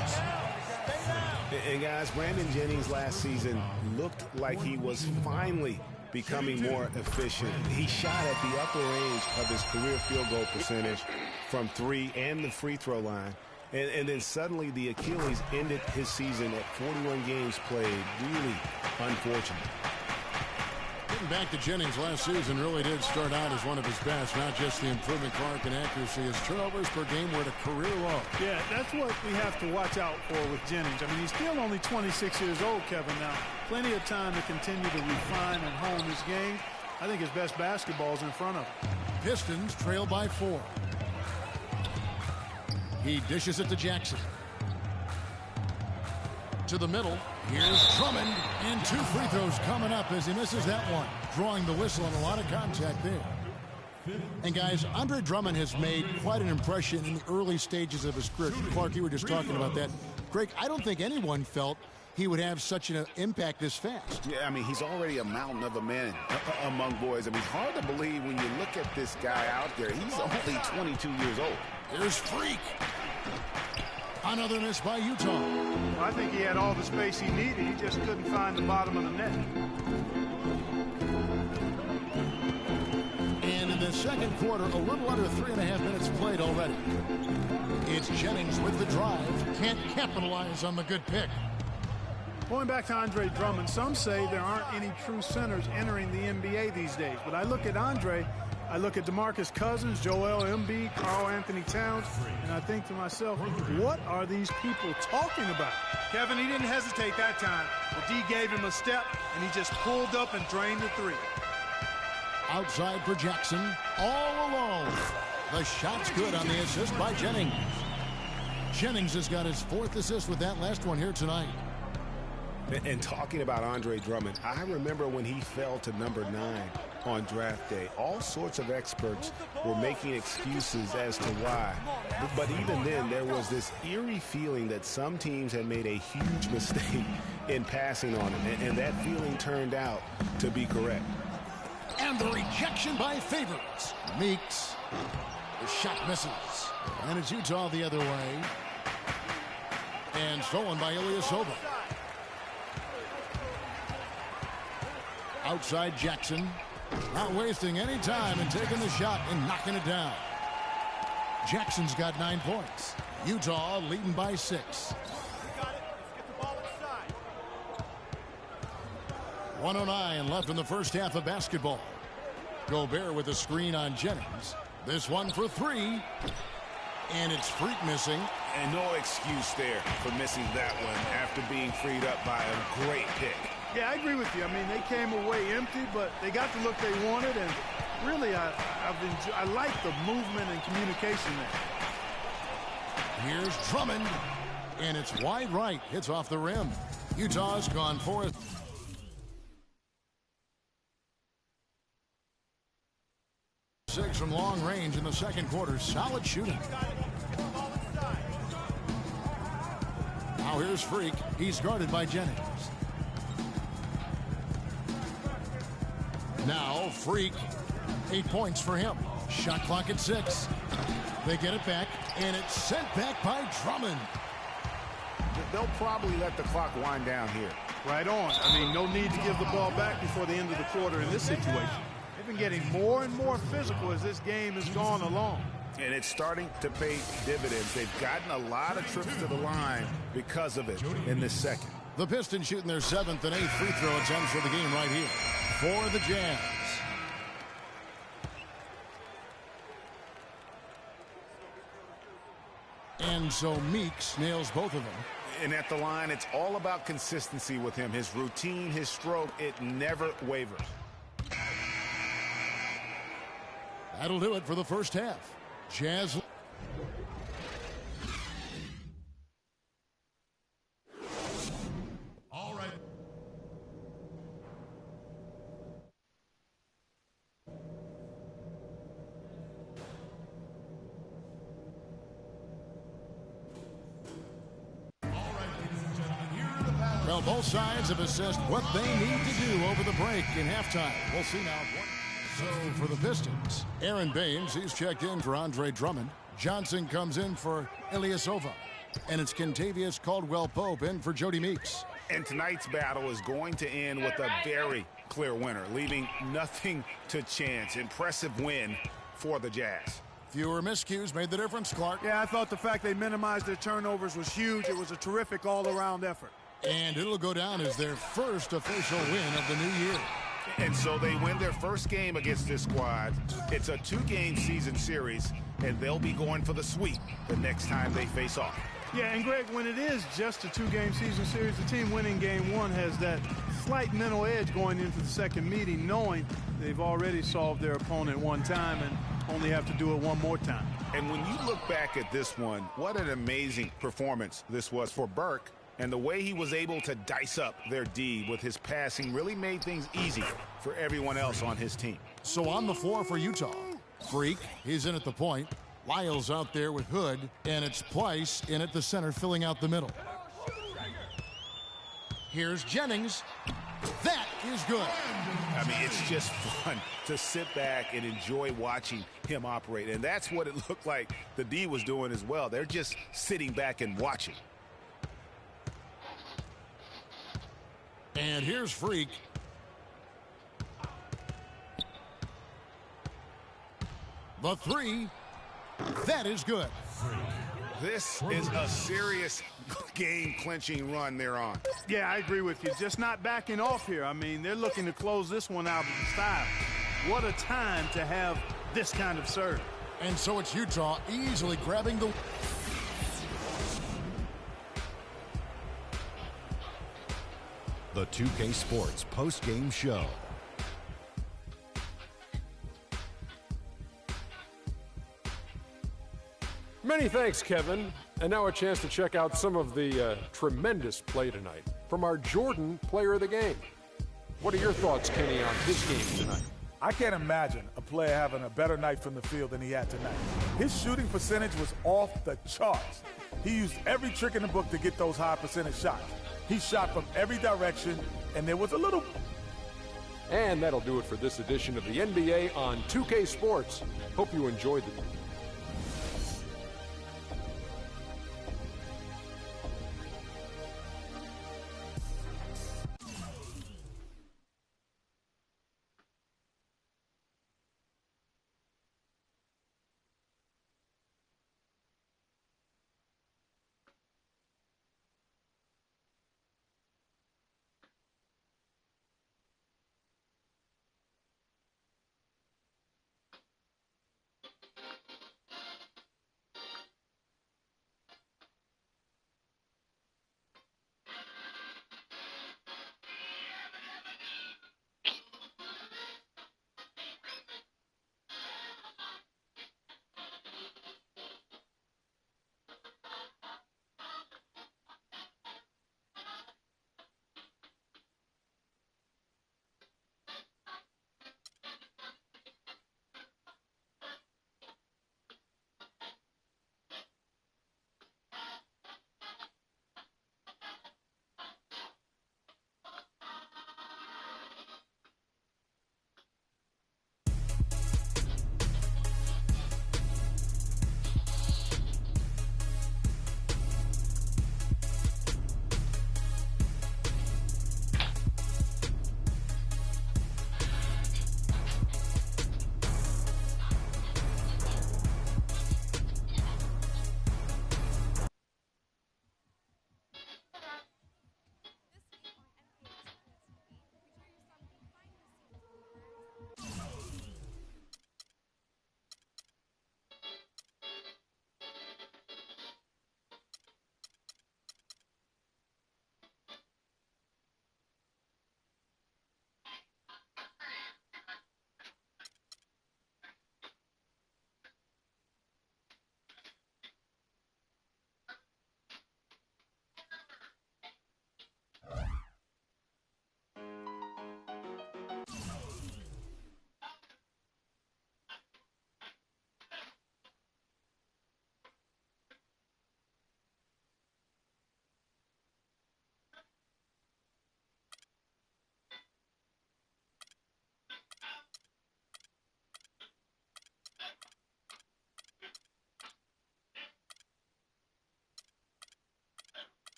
And guys, Brandon Jennings last season looked like he was finally becoming more efficient. He shot at the upper range of his career field goal percentage from 3 and the free throw line. And then suddenly the Achilles ended his season at 41 games played. Really unfortunate. Getting back to Jennings last season really did start out as one of his best. Not just the improvement, Clark, and accuracy. His turnovers per game were at a career low. Yeah, that's what we have to watch out for with Jennings. I mean, he's still only 26 years old, Kevin, now. Plenty of time to continue to refine and hone his game. I think his best basketball is in front of him. Pistons trail by 4. He dishes it to Jackson. To the middle. Here's Drummond. And 2 free throws coming up as he misses that one. Drawing the whistle and a lot of contact there. And guys, Andre Drummond has made quite an impression in the early stages of his career. Clark, you were just talking about that. Greg, I don't think anyone felt he would have such an impact this fast. Yeah, I mean, he's already a mountain of a man among boys. I mean, it's hard to believe when you look at this guy out there. He's only 22 years old. Here's Freak. Another miss by Utah. I think he had all the space he needed. He just couldn't find the bottom of the net. And in this second quarter, a little under 3.5 minutes played already. It's Jennings with the drive. Can't capitalize on the good pick. Going back to Andre Drummond, some say there aren't any true centers entering the NBA these days. But I look at Andre, I look at DeMarcus Cousins, Joel Embiid, Karl Anthony Towns, and I think to myself, what are these people talking about? Kevin, he didn't hesitate that time. The D gave him a step, and he just pulled up and drained the three. Outside for Jackson, all alone. The shot's good on the assist by Jennings. Jennings has got his 4th assist with that last one here tonight. And talking about Andre Drummond, I remember when he fell to number 9 on draft day. All sorts of experts were making excuses as to why. But even then, there was this eerie feeling that some teams had made a huge mistake in passing on him. And that feeling turned out to be correct. And the rejection by Favors. Meeks. The shot misses. And it's Utah the other way. And stolen by Ilyasova. Outside Jackson. Not wasting any time and taking the shot and knocking it down. Jackson's got 9 points. Utah leading by 6. 1:09 left in the first half of basketball. Gobert with a screen on Jennings. This one for 3. And it's Freak missing. And no excuse there for missing that one after being freed up by a great pick. Yeah, I agree with you. I mean, they came away empty, but they got the look they wanted, and really, I like the movement and communication there. Here's Drummond, and it's wide right. Hits off the rim. Utah's gone for it. Six from long range in the second quarter. Solid shooting. Now here's Freak. He's guarded by Jennings. Now Freak. 8 points for him. Shot clock at 6. They get it back, and it's sent back by Drummond. They'll probably let the clock wind down here. Right on. I mean, no need to give the ball back before the end of the quarter in this situation. They've been getting more and more physical as this game has gone along. And it's starting to pay dividends. They've gotten a lot of trips to the line because of it in this second. The Pistons shooting their 7th and 8th free throw attempts for the game right here for the Jazz. And so Meeks nails both of them. And at the line, it's all about consistency with him. His routine, his stroke, it never wavers. That'll do it for the first half. Jazz. All right. Well, both sides have assessed what they need to do over the break in halftime. We'll see now. So for the Pistons, Aaron Baines, he's checked in for Andre Drummond. Johnson comes in for Ilyasova. And it's Kentavious Caldwell-Pope in for Jody Meeks. And tonight's battle is going to end with a very clear winner, leaving nothing to chance. Impressive win for the Jazz. Fewer miscues made the difference, Clark. Yeah, I thought the fact they minimized their turnovers was huge. It was a terrific all-around effort. And it'll go down as their first official win of the new year. And so they win their first game against this squad. It's a 2-game season series, and they'll be going for the sweep the next time they face off. Yeah, and Greg, when it is just a 2-game season series, the team winning game 1 has that slight mental edge going into the second meeting, knowing they've already solved their opponent one time and only have to do it one more time. And when you look back at this one, what an amazing performance this was for Burke. And the way he was able to dice up their D with his passing really made things easy for everyone else on his team. So on the floor for Utah, Freak, he's in at the point. Lyles out there with Hood, and it's Pleiss in at the center, filling out the middle. Here's Jennings. That is good. I mean, it's just fun to sit back and enjoy watching him operate. And that's what it looked like the D was doing as well. They're just sitting back and watching. And here's Freak. The three. That is good. This is a serious game-clinching run they're on. Yeah, I agree with you. Just not backing off here. I mean, they're looking to close this one out in style. What a time to have this kind of serve. And so it's Utah easily grabbing the... The 2K Sports post-game show. Many thanks, Kevin. And now a chance to check out some of the tremendous play tonight from our Jordan player of the game. What are your thoughts, Kenny, on his game tonight? I can't imagine a player having a better night from the field than he had tonight. His shooting percentage was off the charts. He used every trick in the book to get those high percentage shots. He shot from every direction, and there was a little... And that'll do it for this edition of the NBA on 2K Sports. Hope you enjoyed it.